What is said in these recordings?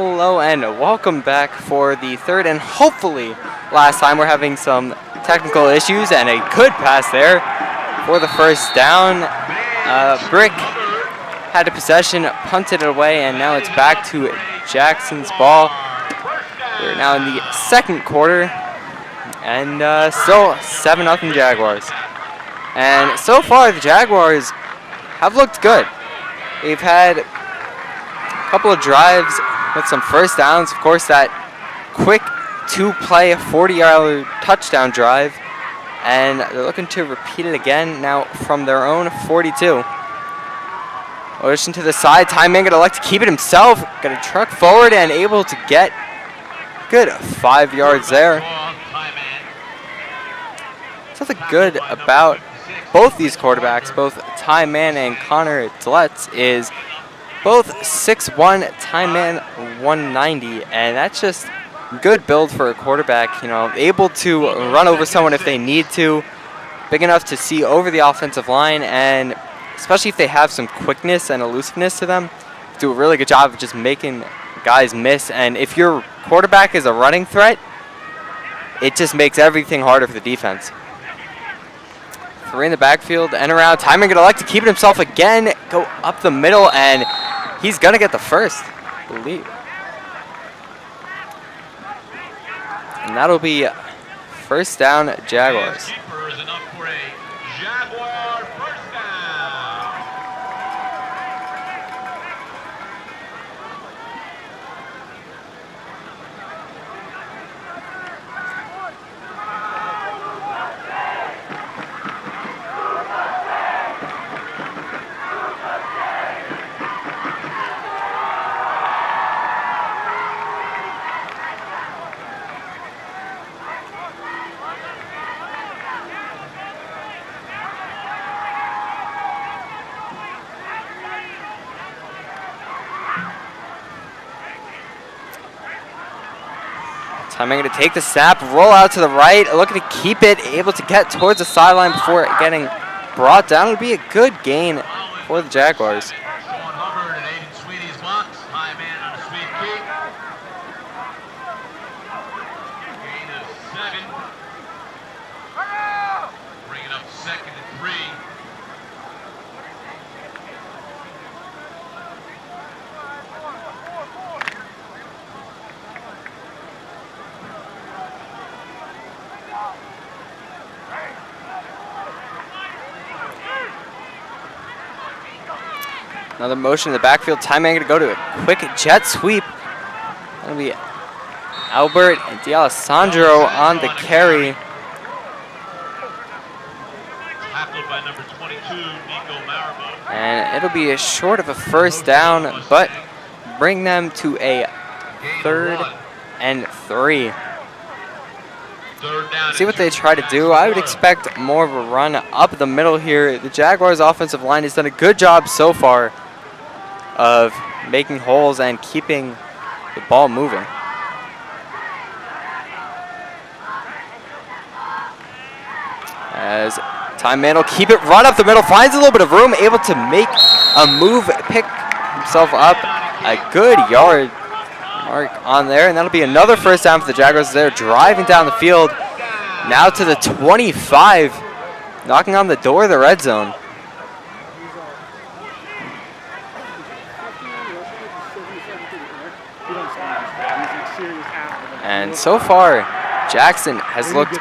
Hello and welcome back for the third and hopefully last time. We're having some technical issues and a good pass there for the first down. Brick had a possession, punted it away, and now it's back to Jackson's ball. We're now in the second quarter and still 7-0 Jaguars. And so far the Jaguars have looked good. They've had a couple of drives with some first downs. Of course, that quick two-play 40-yard touchdown drive. And they're looking to repeat it again now from their own 42. Motion to the side. Ty Man gonna elect to keep it himself. Gonna truck forward and able to get good 5 yards there. Something good about both these quarterbacks, both Ty Man and Connor Dletz, is both 6'1", Ty Man 190, and that's just good build for a quarterback. You know, able to run over someone if they need to, big enough to see over the offensive line, and especially if they have some quickness and elusiveness to them, do a really good job of just making guys miss. And if your quarterback is a running threat, it just makes everything harder for the defense. 3 in the backfield and around. Ty Man gonna elect to keep it himself again, go up the middle, and he's gonna get the first, I believe. And that'll be first down, Jaguars. Ty Man going to take the snap, roll out to the right, looking to keep it, able to get towards the sideline before getting brought down. It would be a good gain for the Jaguars. Another motion in the backfield. Ty Man going to go to a quick jet sweep. That'll be Albert and D'Alessandro on the carry. And it'll be a short of a first down, but bring them to a 3rd and 3. See what they try to do. I would expect more of a run up the middle here. The Jaguars' offensive line has done a good job so far of making holes and keeping the ball moving. As Ty Man will keep it, run up the middle, finds a little bit of room, able to make a move, pick himself up a good yard mark on there, and that'll be another first down for the Jaguars. They're driving down the field now to the 25, knocking on the door of the red zone. And so far, Jackson has looked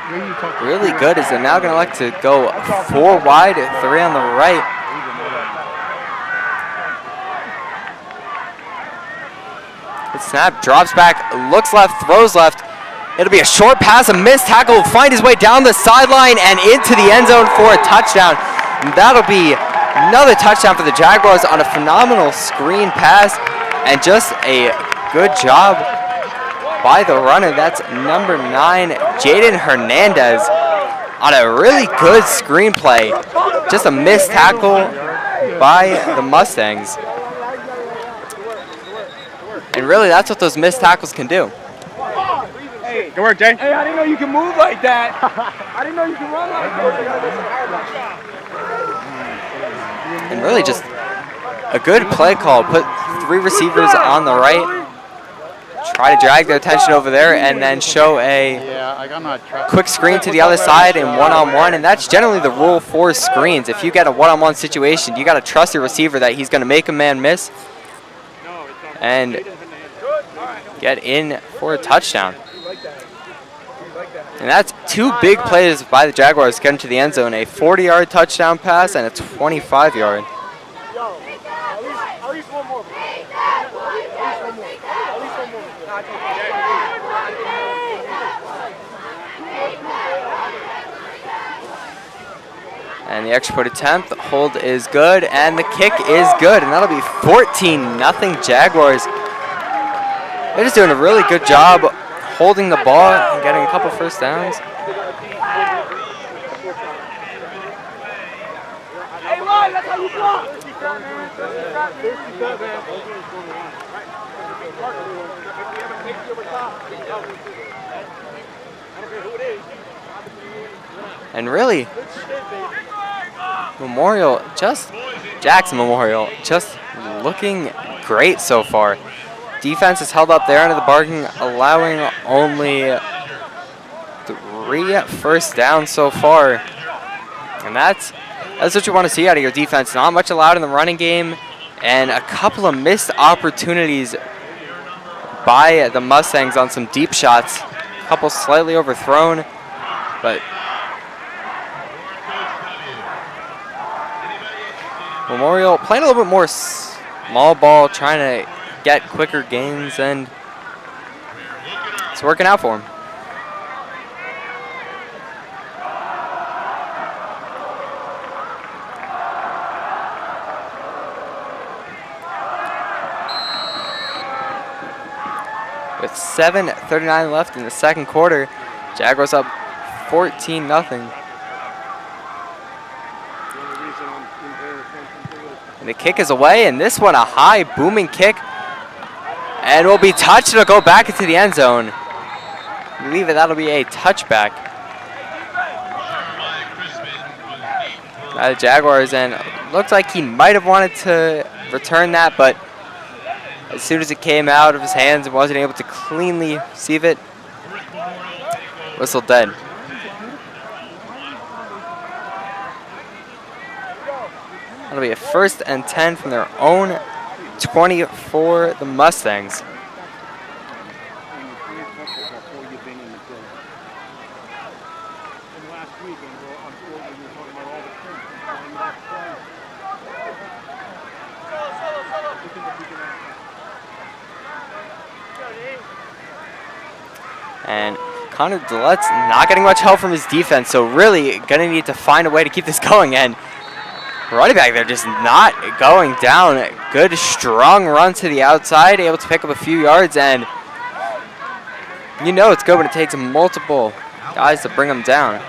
really good as they're now going to like to go 4 wide, 3 on the right. The snap, drops back, looks left, throws left. It'll be a short pass, a missed tackle, will find his way down the sideline and into the end zone for a touchdown. And that'll be another touchdown for the Jaguars on a phenomenal screen pass and just a good job by the runner. That's number 9, Jaden Hernandez, on a really good screenplay. Just a missed tackle by the Mustangs. And really, that's what those missed tackles can do. Hey, good work, Jay. Hey, I didn't know you can move like that. I didn't know you can run like that. And really just a good play call. Put 3 receivers on the right. try to drag their attention over there and then show a quick screen to the other side in one-on-one, and that's generally the rule for screens. If you get a one-on-one situation, you got to trust your receiver that he's going to make a man miss and get in for a touchdown. And that's two big plays by the Jaguars getting to the end zone, a 40-yard touchdown pass and a 25-yard. And the extra point attempt, the hold is good, and the kick is good, and that'll be 14-0 Jaguars. They're just doing a really good job holding the ball and getting a couple first downs. And really, Jackson Memorial just looking great so far. Defense is held up there under the bargain, allowing only 3 first downs so far. And that's what you want to see out of your defense. Not much allowed in the running game, and a couple of missed opportunities by the Mustangs on some deep shots. A couple slightly overthrown, but Memorial playing a little bit more small ball, trying to get quicker gains, and it's working out for him. With 7:39 left in the second quarter, Jaguars up 14-0. And the kick is away, and this one a high booming kick, and will be touched. It'll go back into the end zone. I believe that'll be a touchback by the Jaguars, and looks like he might have wanted to return that, but as soon as it came out of his hands and wasn't able to cleanly receive it, whistle dead. That'll be a 1st and 10 from their own 20 for the Mustangs. And Connor Dillette's not getting much help from his defense, so really gonna need to find a way to keep this going. And running back there just not going down. Good strong run to the outside, able to pick up a few yards, and you know it's good when it takes multiple guys to bring him down.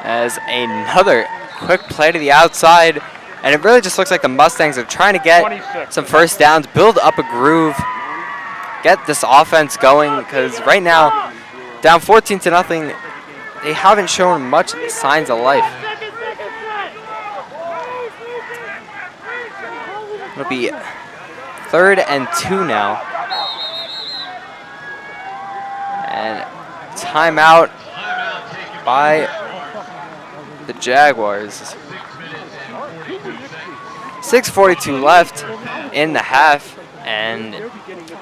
As another quick play to the outside, and it really just looks like the Mustangs are trying to get some first downs, build up a groove, get this offense going, because right now, down 14-0, they haven't shown much signs of life. It'll be 3rd and 2 now. And timeout by the Jaguars. 6:42 left in the half, and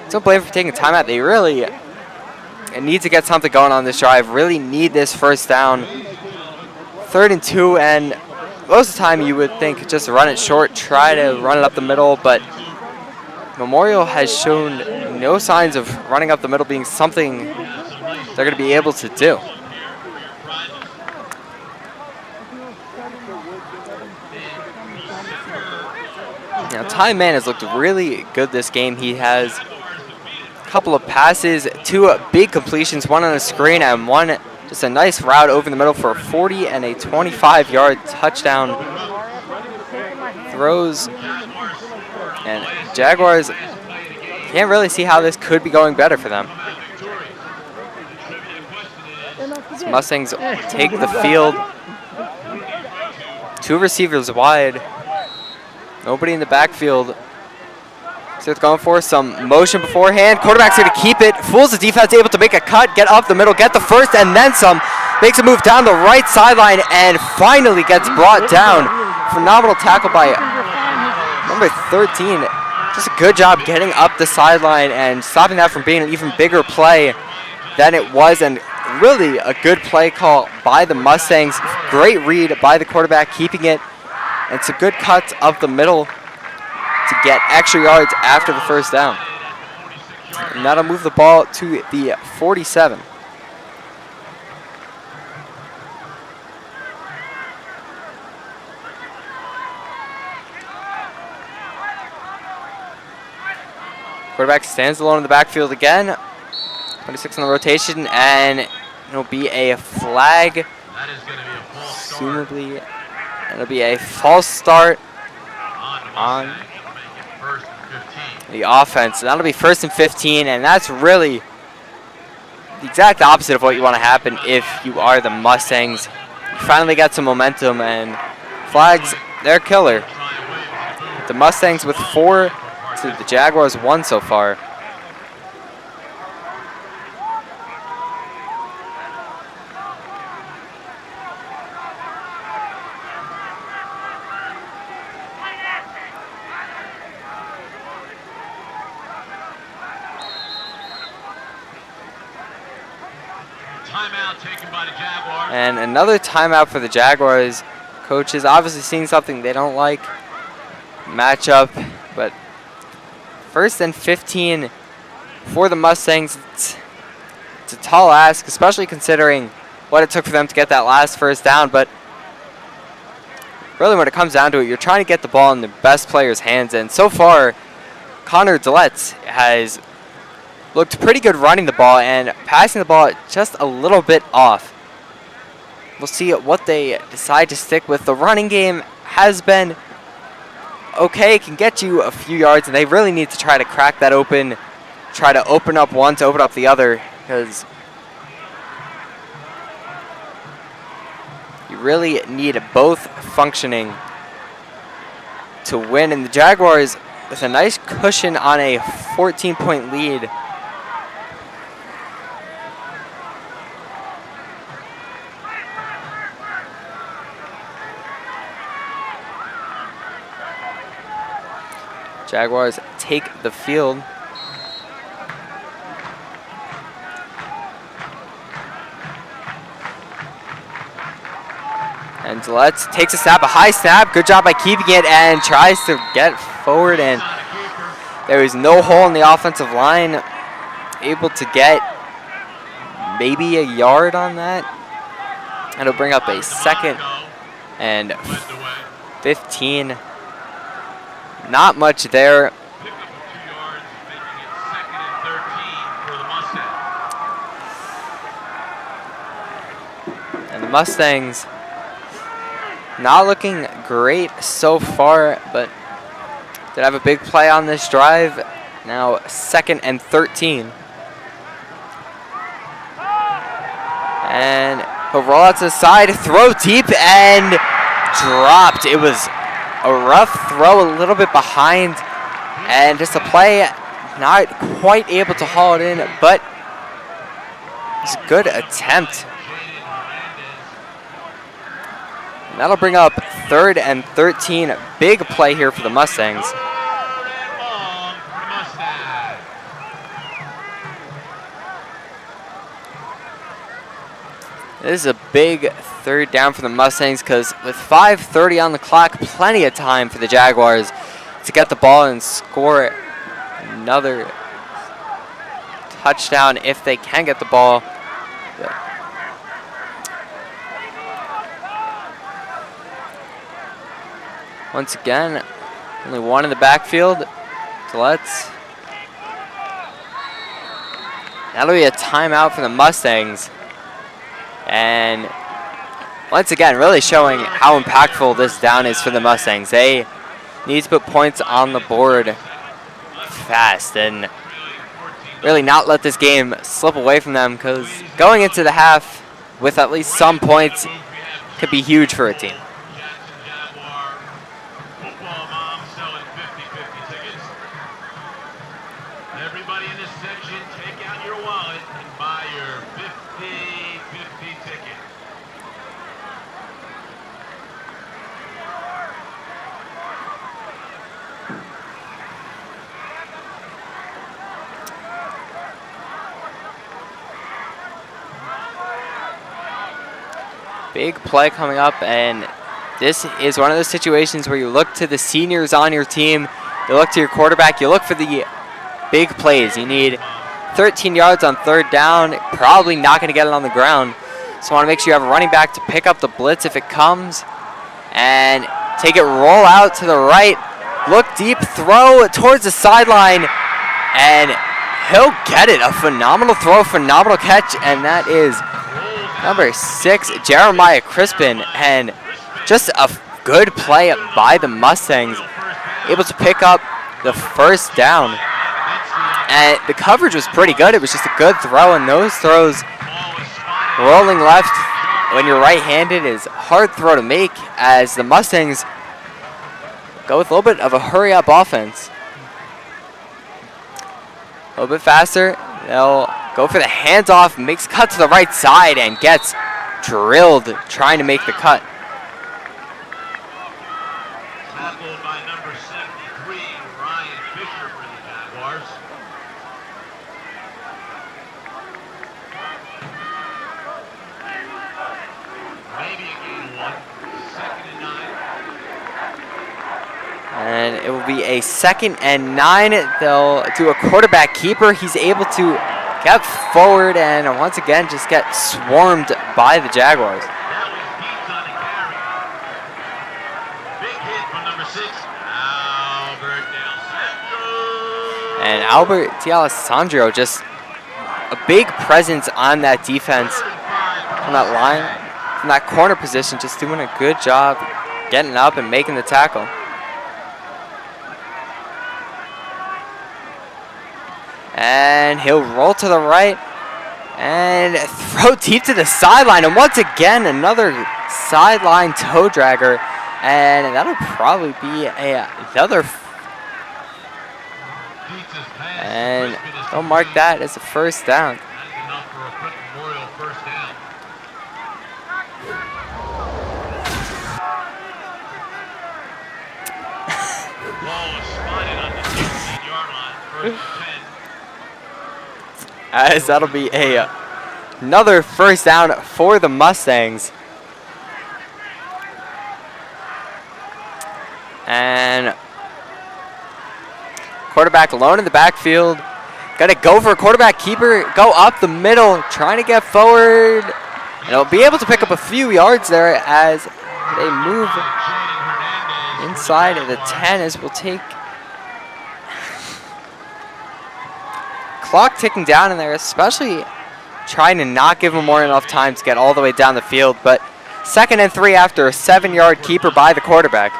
don't blame them for taking time out. They really need to get something going on this drive. Really need this first down. 3rd and 2, and most of the time you would think just run it short, try to run it up the middle, but Memorial has shown no signs of running up the middle being something they're going to be able to do. Now, Ty Mann has looked really good this game. He has a couple of passes, 2 big completions, one on a screen and one just a nice route over the middle for a 40 and a 25-yard touchdown throws. And Jaguars can't really see how this could be going better for them. As Mustangs take the field. 2 receivers wide. Nobody in the backfield. So it's going for some motion beforehand. Quarterback's going to keep it. Fools the defense, able to make a cut, get up the middle, get the first, and then some. Makes a move down the right sideline and finally gets brought down. Phenomenal tackle by number 13. Just a good job getting up the sideline and stopping that from being an even bigger play than it was. And really a good play call by the Mustangs. Great read by the quarterback, keeping it. And some good cuts up the middle to get extra yards after the first down. And that'll move the ball to the 47. Quarterback stands alone in the backfield again. 26 on the rotation, and it'll be a flag. Presumably, it'll be a false start on the offense. So that'll be 1st and 15, and that's really the exact opposite of what you want to happen if you are the Mustangs. You finally got some momentum, and flags, they're killer. The Mustangs with 4 to the Jaguars 1 so far. Timeout taken by the Jaguars. And another timeout for the Jaguars. Coach is obviously seeing something they don't like. Matchup, but 1st and 15 for the Mustangs. It's a tall ask, especially considering what it took for them to get that last first down. But really, when it comes down to it, you're trying to get the ball in the best player's hands. And so far, Connor Dillette has looked pretty good running the ball and passing the ball just a little bit off. We'll see what they decide to stick with. The running game has been okay, can get you a few yards, and they really need to try to crack that open, try to open up one to open up the other, because you really need both functioning to win. And the Jaguars, with a nice cushion on a 14-point lead, Jaguars take the field. And Dillette takes a snap, a high snap. Good job by keeping it and tries to get forward. And there is no hole in the offensive line. Able to get maybe a yard on that. And it'll bring up a 2nd and 15. Not much there. And the Mustangs not looking great so far, but did have a big play on this drive. Now 2nd and 13. And he'll roll out to the side, throw deep, and dropped. It was a rough throw, a little bit behind, and just a play not quite able to haul it in, but it's a good attempt. And that'll bring up 3rd and 13. Big play here for the Mustangs. This is a big 3rd down for the Mustangs because with 5:30 on the clock, plenty of time for the Jaguars to get the ball and score another touchdown if they can get the ball. But once again, only one in the backfield. Dillette. That'll be a timeout for the Mustangs. And once again, really showing how impactful this down is for the Mustangs. They need to put points on the board fast and really not let this game slip away from them, because going into the half with at least some points could be huge for a team. Big play coming up, and this is one of those situations where you look to the seniors on your team, you look to your quarterback, you look for the big plays. You need 13 yards on third down, probably not going to get it on the ground. So want to make sure you have a running back to pick up the blitz if it comes, and take it, roll out to the right, look deep, throw towards the sideline, and he'll get it. A phenomenal throw, phenomenal catch, and that is number 6, Jeremiah Crispin, and just a good play by the Mustangs, able to pick up the first down. And the coverage was pretty good. It was just a good throw, and those throws rolling left when you're right-handed is a hard throw to make, as the Mustangs go with a little bit of a hurry-up offense. A little bit faster. They'll go for the hands-off, makes cut to the right side, and gets drilled trying to make the cut. Tackled by number 73, Ryan Fisher for the Jaguars. Maybe a gain of 1. 2nd and 9. And it will be a 2nd and 9. They'll do a quarterback keeper. He's able to get forward and once again just get swarmed by the Jaguars. That was Deeds on the carry. Big hit from number 6, Albert D'Alessandro. And Albert D'Alessandro, just a big presence on that defense, on that line, from that corner position, just doing a good job getting up and making the tackle. And he'll roll to the right and throw deep to the sideline. And once again, another sideline toe dragger. And that'll probably be another. And they'll mark that as a first down. That's enough for a quick memorial first down. Ball was spotted on the 16-yard line. First and 10. As that'll be another first down for the Mustangs. And quarterback alone in the backfield. Got to go for a quarterback keeper, go up the middle, trying to get forward. And he'll be able to pick up a few yards there as they move inside of the 10, as we'll take clock ticking down in there, especially trying to not give him more than enough time to get all the way down the field. But 2nd and 3 after a 7-yard keeper by the quarterback.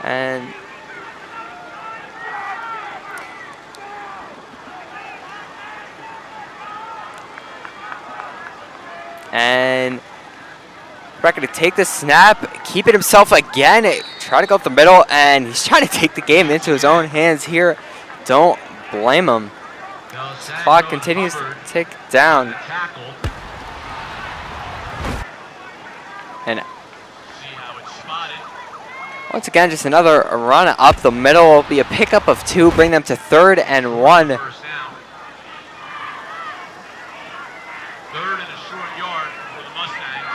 And Breck going to take the snap, keep it himself again, try to go up the middle, and he's trying to take the game into his own hands here. Don't blame him. Clock continues to tick down. And once again, just another run up the middle. Will be a pickup of 2, bring them to 3rd and 1. 3rd and a short yard for the Mustangs.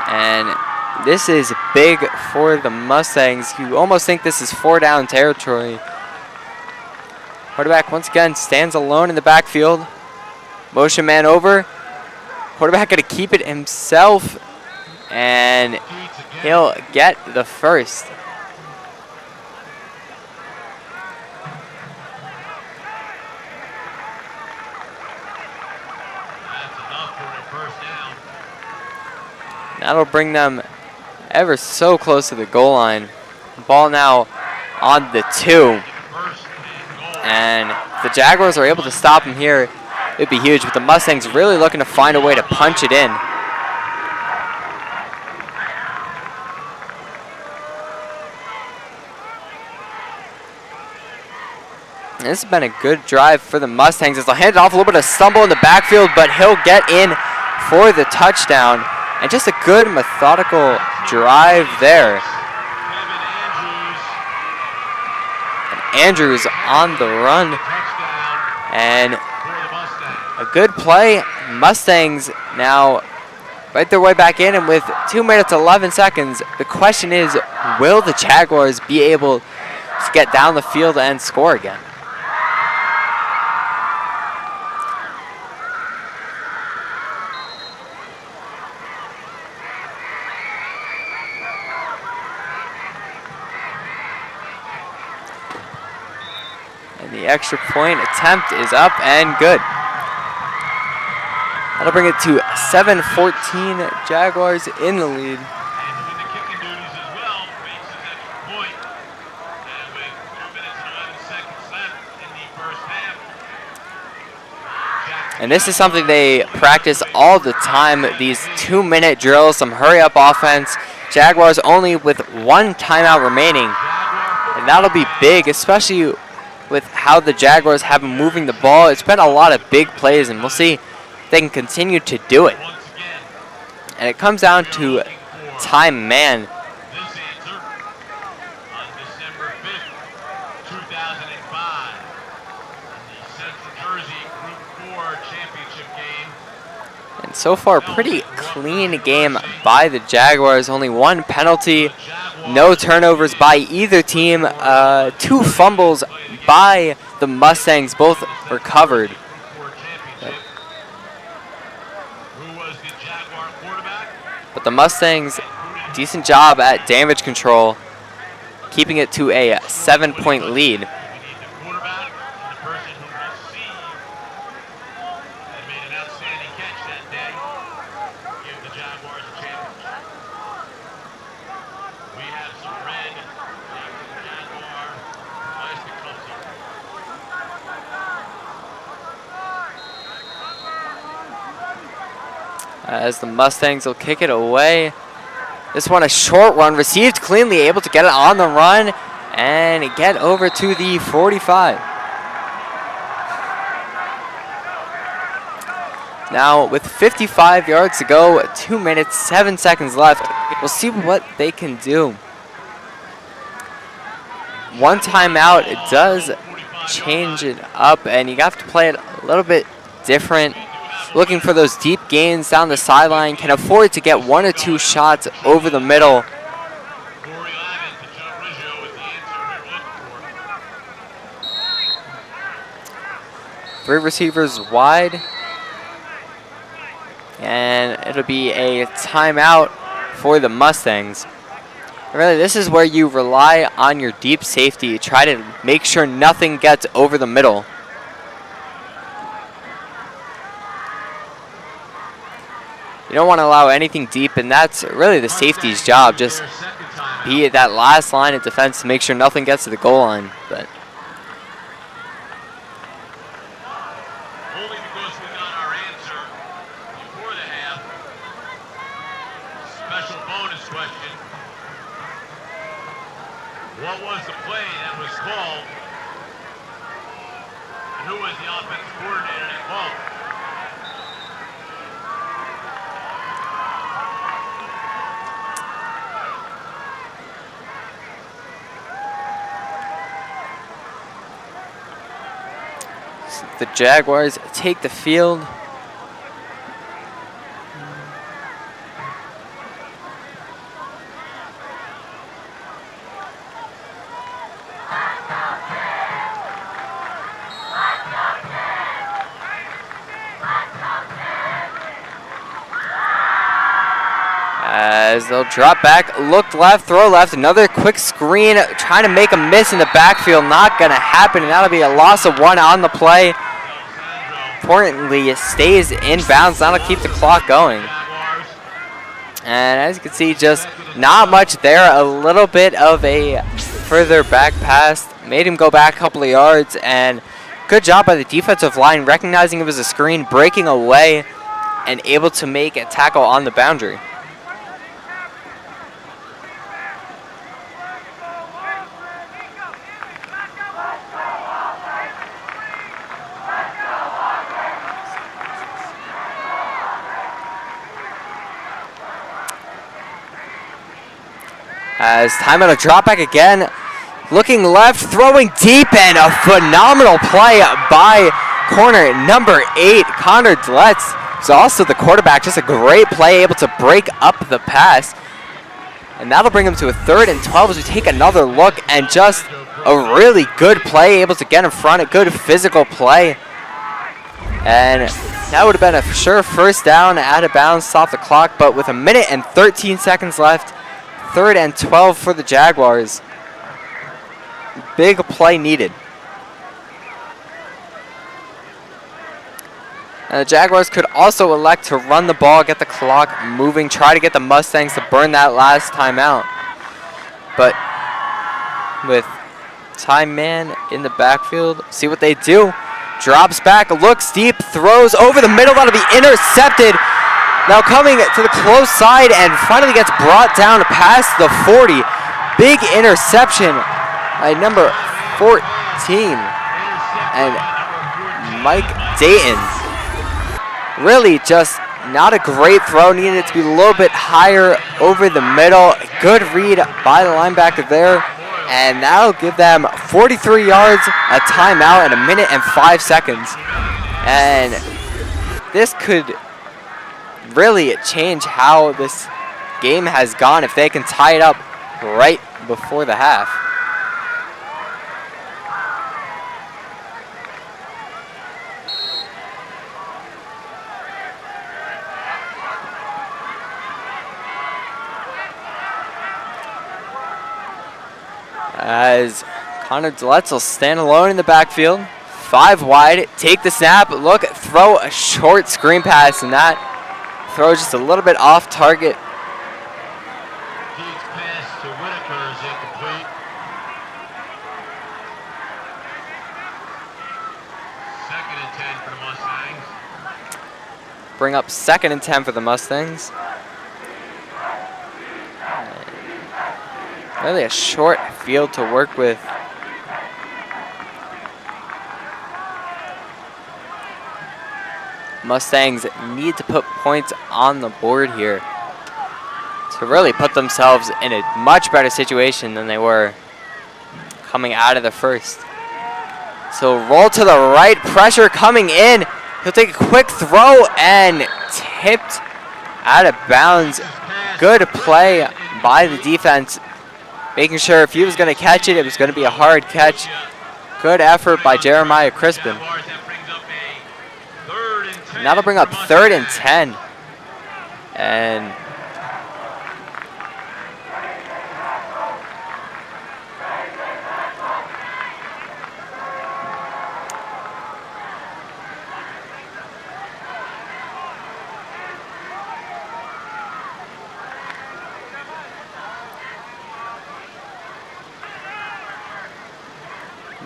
And this is big for the Mustangs. You almost think this is 4-down territory. Quarterback once again stands alone in the backfield. Motion man over. Quarterback going to keep it himself. And he'll get the first. That's enough for a first down. That'll bring them ever so close to the goal line. Ball now on the 2. And if the Jaguars are able to stop him here, it'd be huge. But the Mustangs really looking to find a way to punch it in. And this has been a good drive for the Mustangs as they'll hand it off, a little bit of stumble in the backfield, but he'll get in for the touchdown. And just a good methodical drive there. Kevin Andrews. And Andrews on the run. Touchdown And for the Mustangs. a good play. Mustangs now right their way back in, and with 2 minutes 11 seconds, the question is, will the Jaguars be able to get down the field and score again? And the extra point attempt is up and good. That'll bring it to 7-14, Jaguars in the lead. And doing the kicking duties as well, makes his extra point. And with 2 minutes and 11 seconds left in the first half. And this is something they practice all the time, these 2-minute drills, some hurry-up offense. Jaguars only with 1 timeout remaining, and that'll be big, especially with how the Jaguars have been moving the ball. It's been a lot of big plays, and we'll see if they can continue to do it. Once again, And it comes down to time man. this answer on December 5th, 2005, in the Central Jersey Group 4 championship game. And so far, pretty clean game by the Jaguars. Only 1 penalty, no turnovers by either team. 2 fumbles by the Mustangs, both recovered. For championship. Who was the Jaguar quarterback? But the Mustangs, decent job at damage control, keeping it to a 7-point lead. We need the quarterback and the person who received and made an outstanding catch that day. Give the Jaguars a championship. We have some red after the Jaguar plastic comes up. As the Mustangs will kick it away. This one a short one, received cleanly, able to get it on the run and get over to the 45. Now with 55 yards to go, 2 minutes, 7 seconds left, we'll see what they can do. 1 timeout, it does change it up, and you have to play it a little bit different. Looking for those deep gains down the sideline, can afford to get 1 or 2 shots over the middle. Corey Ivan to Joe Riggio is the answer we were looking for. 3 receivers wide. And it'll be a timeout for the Mustangs. Really, this is where you rely on your deep safety. Try to make sure nothing gets over the middle. You don't want to allow anything deep, and that's really the safety's job. Just Their second timeout. be at that last line of defense to make sure nothing gets to the goal line. But Only because we got our answer before the half. Special bonus question. What was the play that was called? And who was the offensive coordinator that called it? the Jaguars take the field. As they'll drop back, look left, throw left, another quick screen, trying to make a miss in the backfield, not going to happen, and that'll be a loss of 1 on the play. Importantly, it stays in bounds, that'll keep the clock going. And as you can see, just not much there, a little bit of a further back pass, made him go back a couple of yards, and good job by the defensive line, recognizing it was a screen, breaking away, and able to make a tackle on the boundary. As time out of drop back again, Looking left, throwing deep, and a phenomenal play by corner number 8, Connor Dletz. Who's also the quarterback. Just a great play, able to break up the pass. And that'll bring him to a 3rd and 12 as we take another look, and just a really good play, able to get in front, a good physical play. And that would have been a sure first down, out of bounds, stop the clock, but with 1 minute and 13 seconds left, 3rd and 12 for the Jaguars. Big play needed. And the Jaguars could also elect to run the ball, get the clock moving, try to get the Mustangs to burn that last timeout. But with time man in the backfield, see what they do. Drops back, looks deep, throws over the middle, that'll be intercepted. Now coming to the close side and finally gets brought down past the 40. Big interception by number 14 and Mike Dayton. Really just not a great throw, needed it to be a little bit higher over the middle. Good read by the linebacker there, and that'll give them 43 yards, a timeout, and 1 minute and 5 seconds. And this could really change how this game has gone if they can tie it up right before the half. As Connor Dletz will stand alone in the backfield. 5 wide, take the snap, look, throw a short screen pass, and that throw just a little bit off target. Deeds pass to Whitaker is incomplete. Second and 10 for the Mustangs. Bring up 2nd and 10 for the Mustangs. Really a short field to work with. Mustangs need to put points on the board here to really put themselves in a much better situation than they were coming out of the first. So roll to the right, pressure coming in. He'll take a quick throw and tipped out of bounds. Good play by the defense, making sure if he was going to catch it, it was going to be a hard catch. Good effort by Jeremiah Crispin. And that'll bring up 3rd and 10. And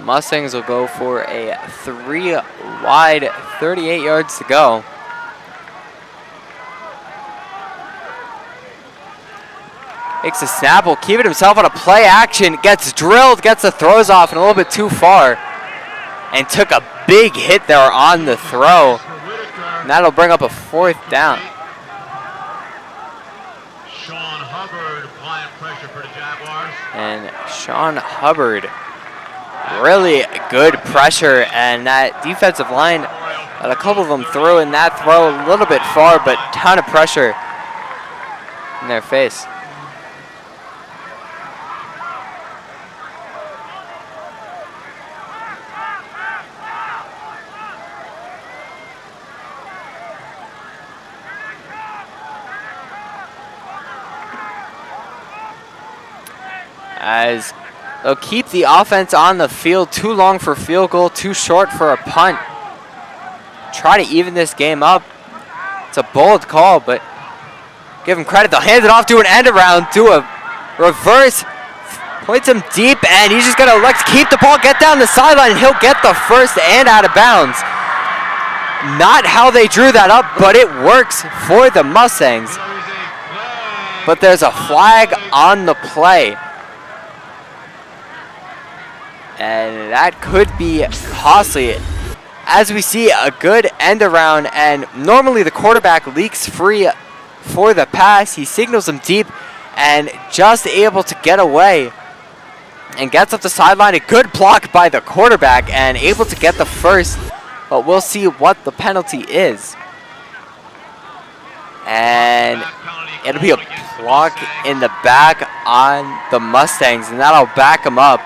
Mustangs will go for a 3 wide, 38 yards to go. Makes a snap, will keep it himself on a play action, gets drilled, gets the throws off and a little bit too far, and took a big hit there on the throw. And that'll bring up a 4th down. Sean Hubbard applying pressure for the Jaguars. And Sean Hubbard, really good pressure, and that defensive line, a couple of them threw in that throw a little bit far, but ton of pressure in their face. As they'll keep the offense on the field, too long for field goal, too short for a punt. Try to even this game up. It's a bold call, but give him credit. They'll hand it off to an end around, do a reverse, points him deep, and he's just going to elect to keep the ball, get down the sideline, and he'll get the first and out of bounds. Not how they drew that up, but it works for the Mustangs. But there's a flag on the play. And that could be costly, as we see a good end around, and normally the quarterback leaks free for the pass. He signals him deep and just able to get away. and gets up the sideline. A good block by the quarterback and able to get the first, but we'll see what the penalty is. And it'll be a block in the back on the Mustangs, and that'll back them up,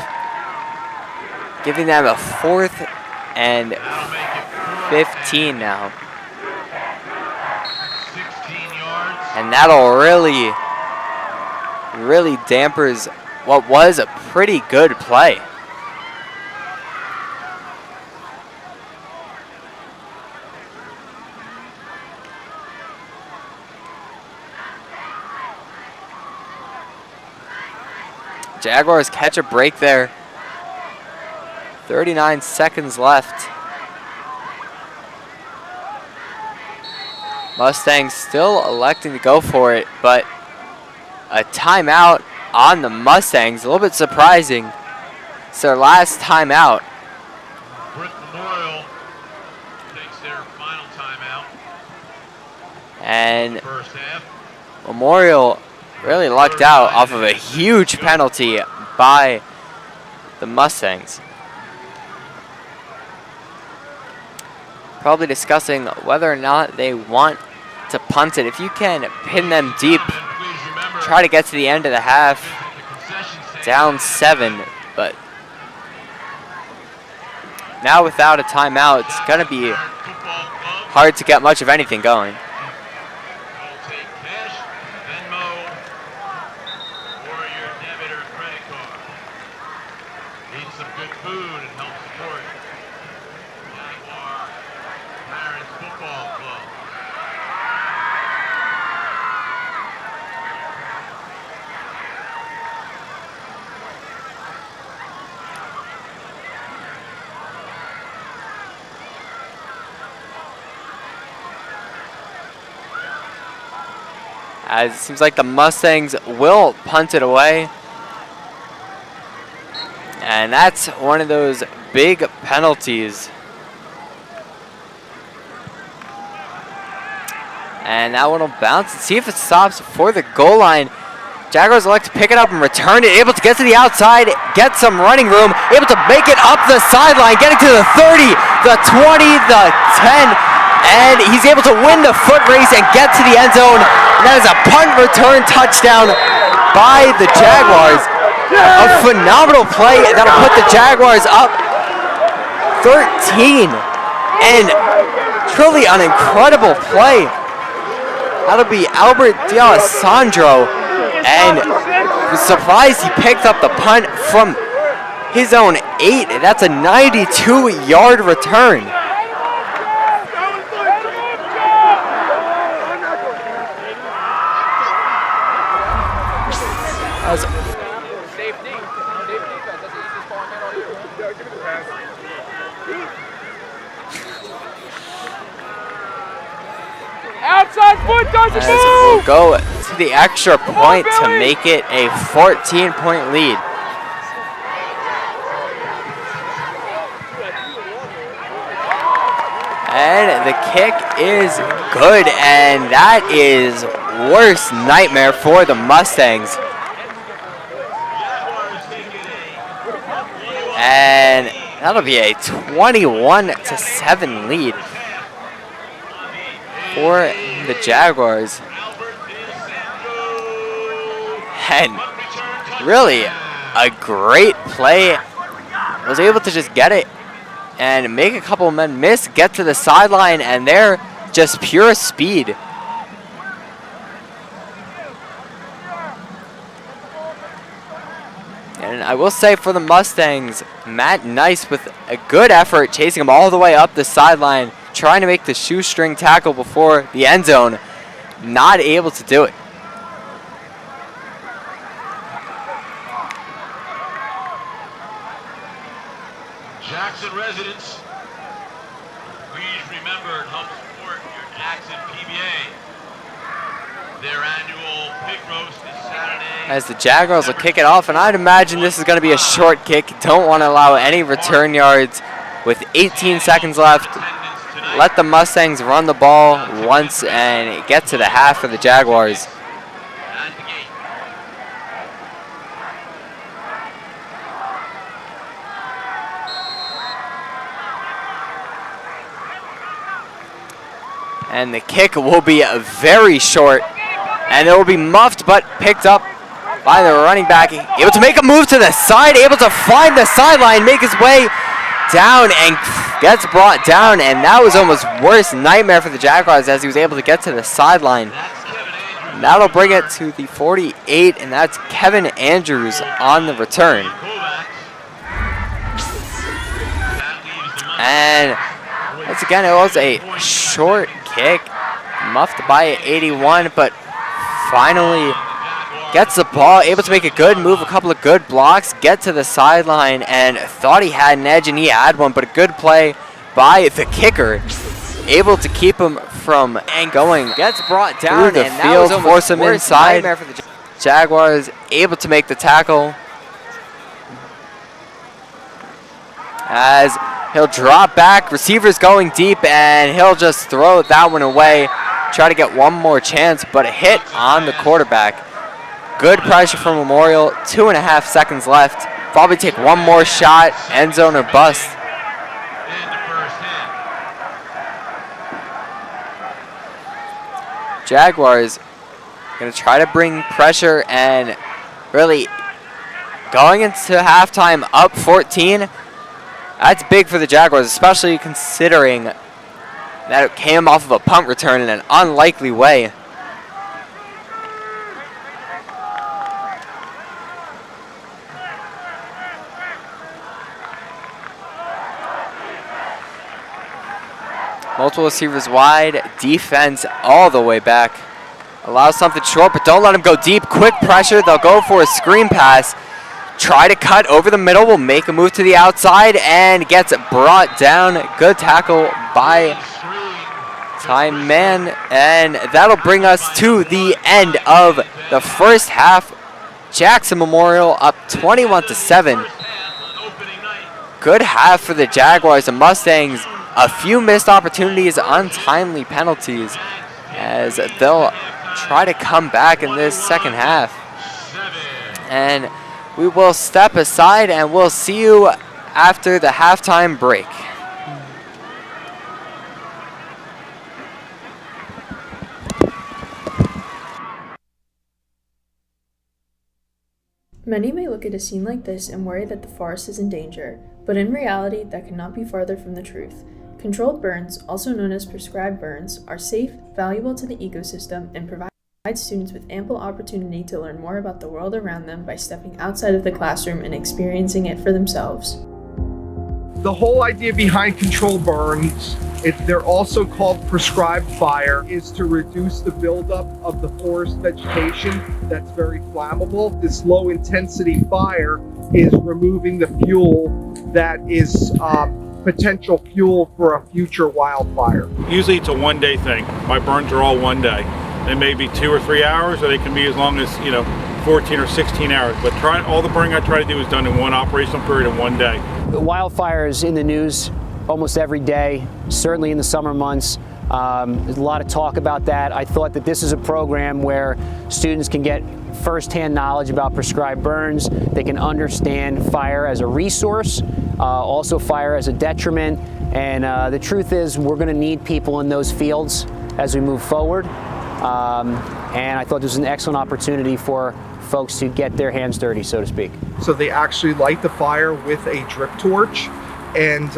giving them a 4th and 15 now. 16 yards. And that'll really dampers what was a pretty good play. Jaguars catch a break there. 39 seconds left. Mustangs still electing to go for it, but a timeout on the Mustangs. A little bit surprising. It's their last timeout. Brick Memorial takes their final timeout. And First half. Memorial really lucked out off of a huge penalty by the Mustangs. Probably discussing whether or not they want to punt it. If you can pin them deep, try to get to the end of the half, down 7, but now without a timeout, it's going to be hard to get much of anything going. As it seems like the Mustangs will punt it away. And that's one of those big penalties. And that one will bounce and see if it stops before the goal line. Jaguars elect to pick it up and return it, able to get to the outside, get some running room, able to make it up the sideline, getting to the 30, the 20, the 10, and he's able to win the foot race and get to the end zone. And that is a punt return touchdown by the Jaguars. A phenomenal play that'll put the Jaguars up 13. And truly an incredible play. That'll be Albert D'Alessandro. And was surprised he picked up the punt from his own 8. That's a 92-yard return. Outside foot doesn't As move! we'll go to the extra point to make it a 14-point lead. And the kick is good, and that is worst nightmare for the Mustangs. And that'll be a 21-7 lead for the Jaguars. And really a great play. Was able to just get it and make a couple of men miss, get to the sideline, and they're just pure speed. And I will say for the Mustangs, Matt Nice with a good effort, chasing him all the way up the sideline, trying to make the shoestring tackle before the end zone, not able to do it. Jackson residents, please remember and help support your Jackson PBA. Their annual pig roast is Saturday. As the Jaguars will kick it off, and I'd imagine this is going to be a short kick. Don't want to allow any return yards with 18 seconds left. Let the Mustangs run the ball once and get to the half for the Jaguars. And the kick will be very short. And it will be muffed but picked up by the running back. Able to make a move to the side, able to find the sideline, make his way down and gets brought down. And that was almost worst nightmare for the Jaguars as he was able to get to the sideline. And that'll bring it to the 48, and that's Kevin Andrews on the return. And once again, it was a short kick, muffed by 81, but finally gets the ball, able to make a good move, a couple of good blocks, get to the sideline, and thought he had an edge, and he had one, but a good play by the kicker, able to keep him from going. Gets brought down through the field, force him inside. For the Jaguars able to make the tackle as he'll drop back, receivers going deep, and he'll just throw that one away. Try to get one more chance, but a hit on the quarterback. Good pressure from Memorial, 2.5 seconds left. Probably take one more shot, end zone or bust. Jaguars gonna try to bring pressure and really going into halftime up 14. That's big for the Jaguars, especially considering that it came off of a punt return in an unlikely way. Multiple receivers wide, defense all the way back. Allow something short, but don't let him go deep. Quick pressure, they'll go for a screen pass. Try to cut over the middle, will make a move to the outside and gets brought down. Good tackle by Tyman, and that'll bring us to the end of the first half. Jackson Memorial up 21-7. Good half for the Jaguars. The Mustangs, a few missed opportunities, untimely penalties, as they'll try to come back in this second half. And we will step aside and we'll see you after the halftime break. Many may look at a scene like this and worry that the forest is in danger, but in reality, that could not be farther from the truth. Controlled burns, also known as prescribed burns, are safe, valuable to the ecosystem, and provide students with ample opportunity to learn more about the world around them by stepping outside of the classroom and experiencing it for themselves. The whole idea behind controlled burns, they're also called prescribed fire, is to reduce the buildup of the forest vegetation that's very flammable. This low intensity fire is removing the fuel that is potential fuel for a future wildfire. Usually it's a one-day thing. My burns are all one day. They may be 2 or 3 hours, or they can be as long as 14 or 16 hours. But all the burning I try to do is done in one operational period in one day. The wildfire is in the news almost every day, certainly in the summer months. There's a lot of talk about that. I thought that this is a program where students can get firsthand knowledge about prescribed burns. They can understand fire as a resource, also fire as a detriment. And the truth is, we're going to need people in those fields as we move forward. And I thought this was an excellent opportunity for folks to get their hands dirty, so to speak. So they actually light the fire with a drip torch, and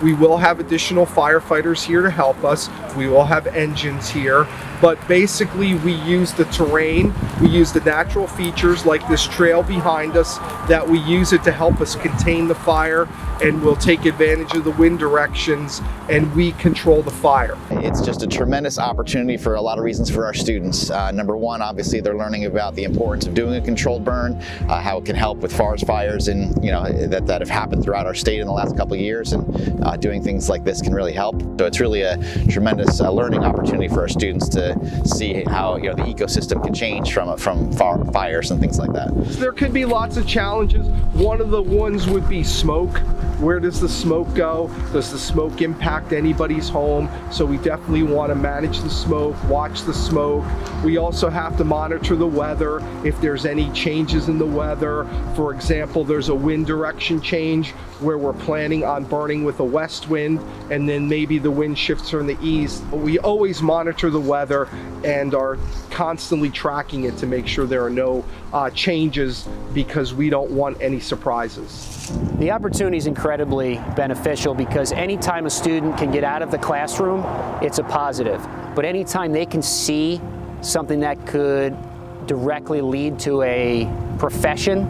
we will have additional firefighters here to help us. We will have engines here, but basically we use the terrain, we use the natural features like this trail behind us, that we use it to help us contain the fire, and we'll take advantage of the wind directions, and we control the fire. It's just a tremendous opportunity for a lot of reasons for our students. Number one, obviously they're learning about the importance of doing a controlled burn, how it can help with forest fires and that have happened throughout our state in the last couple of years, and doing things like this can really help. So it's really a tremendous learning opportunity for our students to see how the ecosystem can change from fires and things like that. There could be lots of challenges. One of the ones would be smoke. Where does the smoke go? Does the smoke impact anybody's home? So we definitely want to manage the smoke, watch the smoke. We also have to monitor the weather if there's any changes in the weather. For example, there's a wind direction change where we're planning on burning with a west wind, and then maybe the wind shifts from the east. We always monitor the weather and are constantly tracking it to make sure there are no changes, because we don't want any surprises. The opportunity is incredibly beneficial because anytime a student can get out of the classroom, it's a positive. But anytime they can see something that could directly lead to a profession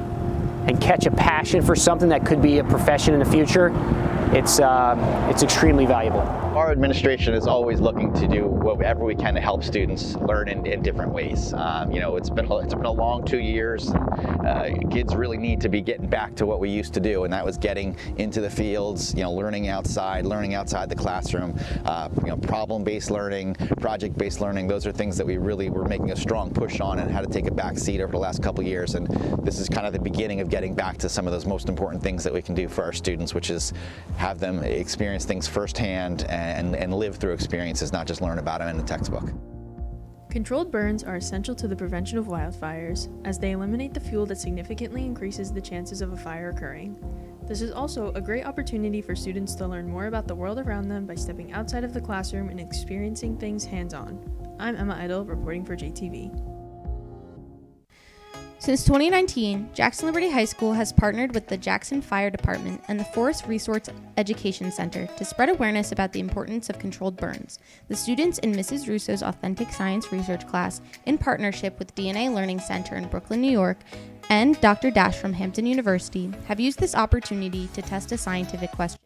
and catch a passion for something that could be a profession in the future, it's extremely valuable. Our administration is always looking to do whatever we can to help students learn in different ways. It's been a long 2 years. Kids really need to be getting back to what we used to do, and that was getting into the fields, learning outside the classroom, problem-based learning, project-based learning. Those are things that we really were making a strong push on and had to take a back seat over the last couple of years. And this is kind of the beginning of getting back to some of those most important things that we can do for our students, which is have them experience things firsthand and live through experiences, not just learn about them in the textbook. Controlled burns are essential to the prevention of wildfires, as they eliminate the fuel that significantly increases the chances of a fire occurring. This is also a great opportunity for students to learn more about the world around them by stepping outside of the classroom and experiencing things hands-on. I'm Emma Idle, reporting for JTV. Since 2019, Jackson Liberty High School has partnered with the Jackson Fire Department and the Forest Resource Education Center to spread awareness about the importance of controlled burns. The students in Mrs. Russo's Authentic Science Research class, in partnership with DNA Learning Center in Brooklyn, New York, and Dr. Dash from Hampton University, have used this opportunity to test a scientific question.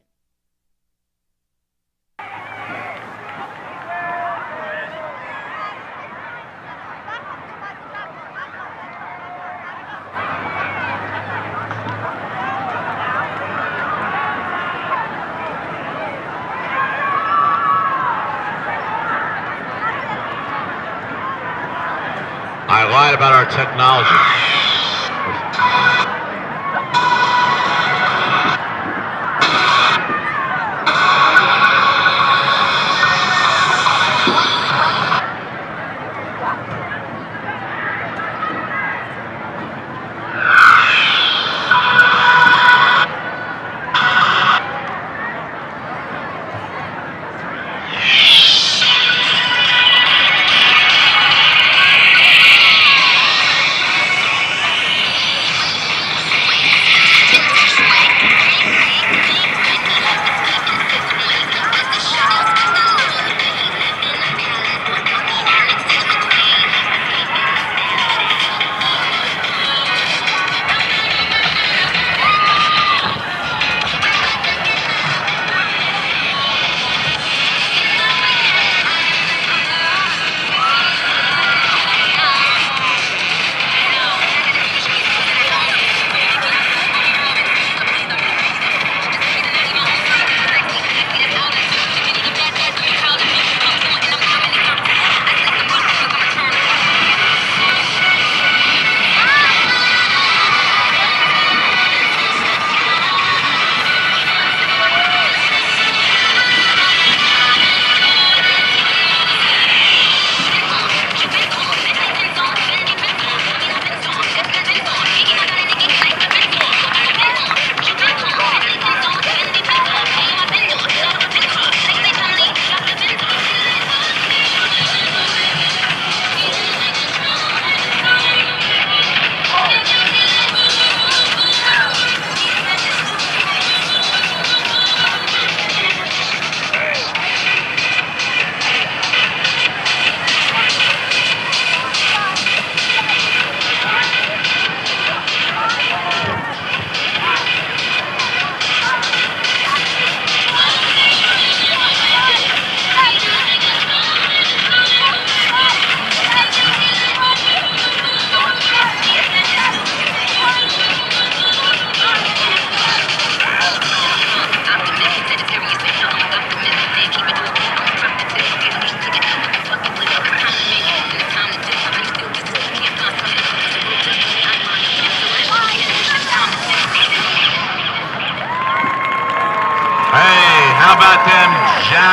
I lied about our technology.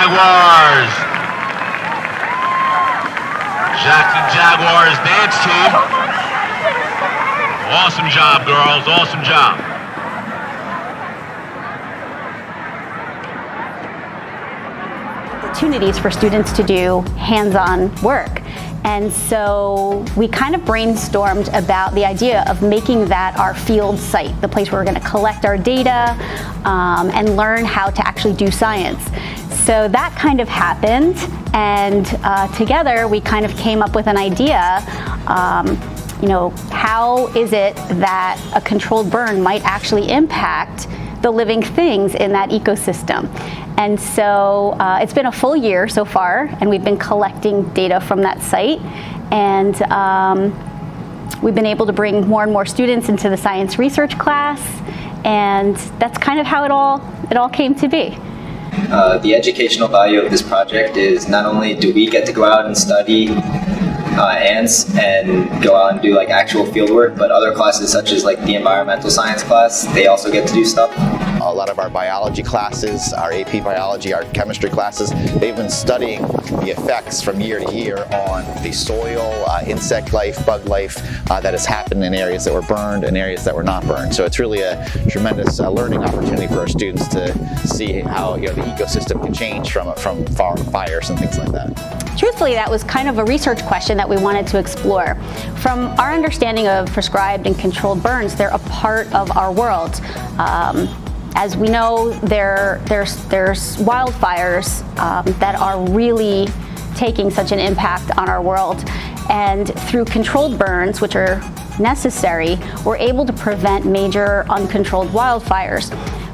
Jaguars. Jackson Jaguars dance team. Awesome job, girls. Awesome job. Opportunities for students to do hands-on work. And so we kind of brainstormed about the idea of making that our field site, the place where we're going to collect our data and learn how to actually do science. So that kind of happened, and together we kind of came up with an idea. How is it that a controlled burn might actually impact the living things in that ecosystem? And so it's been a full year so far, and we've been collecting data from that site, and we've been able to bring more and more students into the science research class, and that's kind of how it all came to be. The educational value of this project is not only do we get to go out and study ants and go out and do like actual field work, but other classes such as like the environmental science class, they also get to do stuff. A lot of our biology classes, our AP biology, our chemistry classes, they've been studying the effects from year to year on the soil, insect life, bug life that has happened in areas that were burned and areas that were not burned. So it's really a tremendous learning opportunity for our students to see how the ecosystem can change from fires and things like that. Truthfully, that was kind of a research question that we wanted to explore. From our understanding of prescribed and controlled burns, they're a part of our world. As we know, there's wildfires that are really taking such an impact on our world. And through controlled burns, which are necessary, we're able to prevent major uncontrolled wildfires.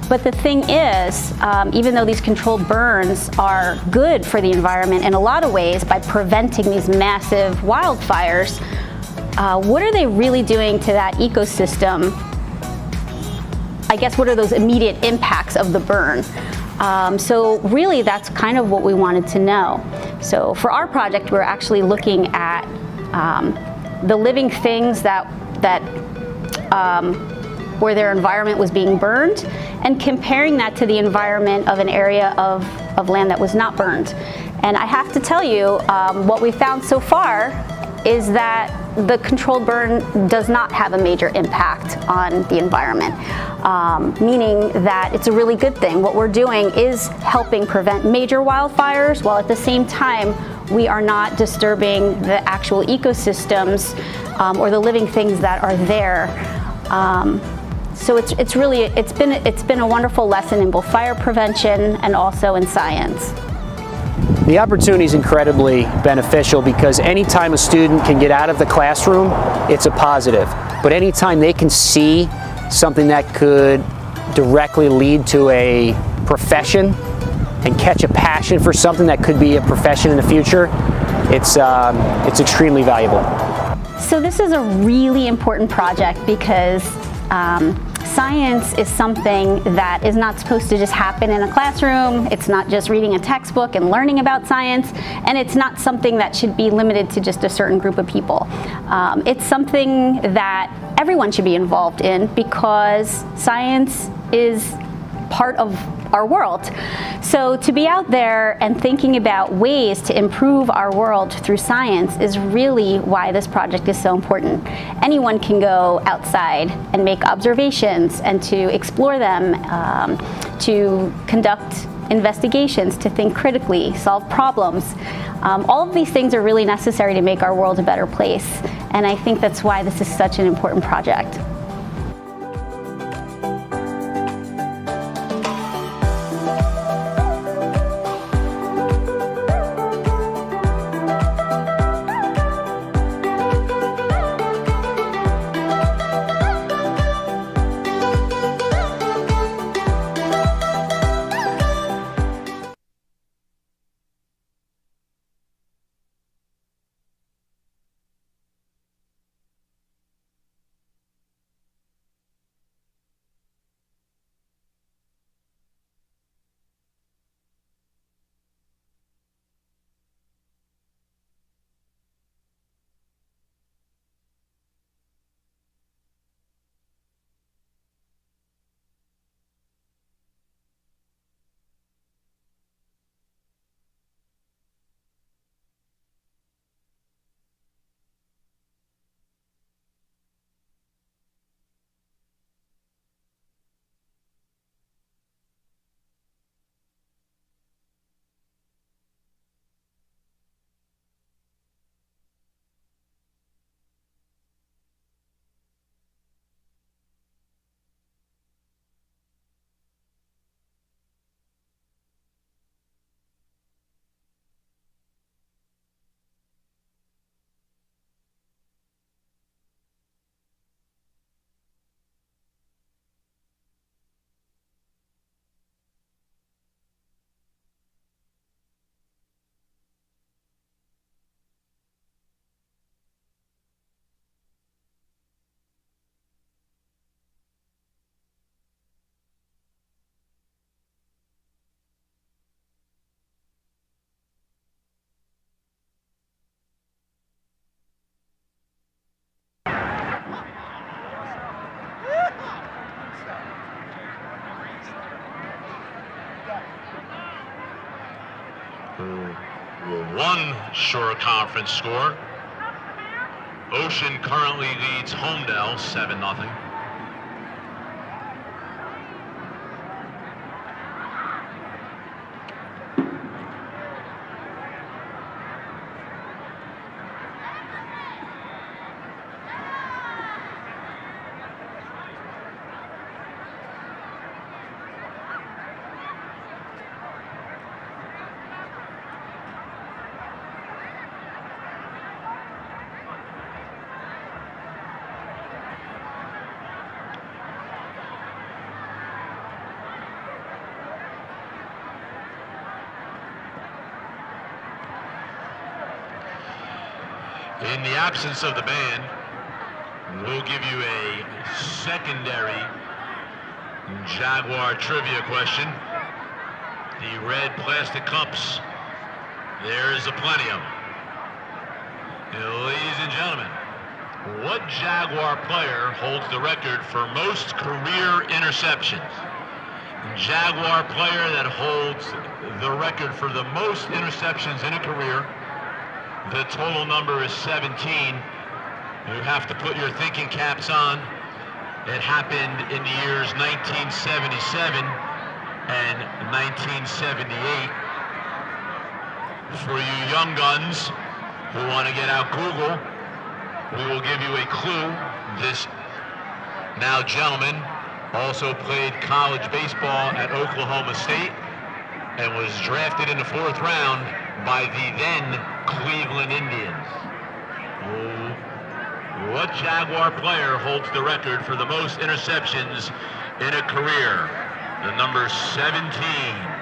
But the thing is, even though these controlled burns are good for the environment in a lot of ways by preventing these massive wildfires, what are they really doing to that ecosystem? I guess what are those immediate impacts of the burn? So really that's kind of what we wanted to know. So for our project, we're actually looking at the living things where their environment was being burned and comparing that to the environment of an area of land that was not burned. And I have to tell you, what we found so far is that the controlled burn does not have a major impact on the environment, meaning that it's a really good thing. What we're doing is helping prevent major wildfires, while at the same time we are not disturbing the actual ecosystems or the living things that are there. So it's been a wonderful lesson in both fire prevention and also in science. The opportunity is incredibly beneficial because anytime a student can get out of the classroom, it's a positive. But anytime they can see something that could directly lead to a profession and catch a passion for something that could be a profession in the future, it's extremely valuable. So this is a really important project because science is something that is not supposed to just happen in a classroom. It's not just reading a textbook and learning about science, and it's not something that should be limited to just a certain group of people. It's something that everyone should be involved in because science is part of our world. So to be out there and thinking about ways to improve our world through science is really why this project is so important. Anyone can go outside and make observations and to explore them, to conduct investigations, to think critically, solve problems. All of these things are really necessary to make our world a better place, and I think that's why this is such an important project. one Shore Conference score. Ocean currently leads Homedale 7-0. In the absence of the band, we'll give you a secondary Jaguar trivia question. The red plastic cups, there's a plenty of them. Ladies and gentlemen, what Jaguar player holds the record for most career interceptions? Jaguar player that holds the record for the most interceptions in a career. The total number is 17. You have to put your thinking caps on. It happened in the years 1977 and 1978. For you young guns who want to get out Google, we will give you a clue. This now gentleman also played college baseball at Oklahoma State and was drafted in the 4th round by the then Cleveland Indians. What Jaguar player holds the record for the most interceptions in a career? The number 17.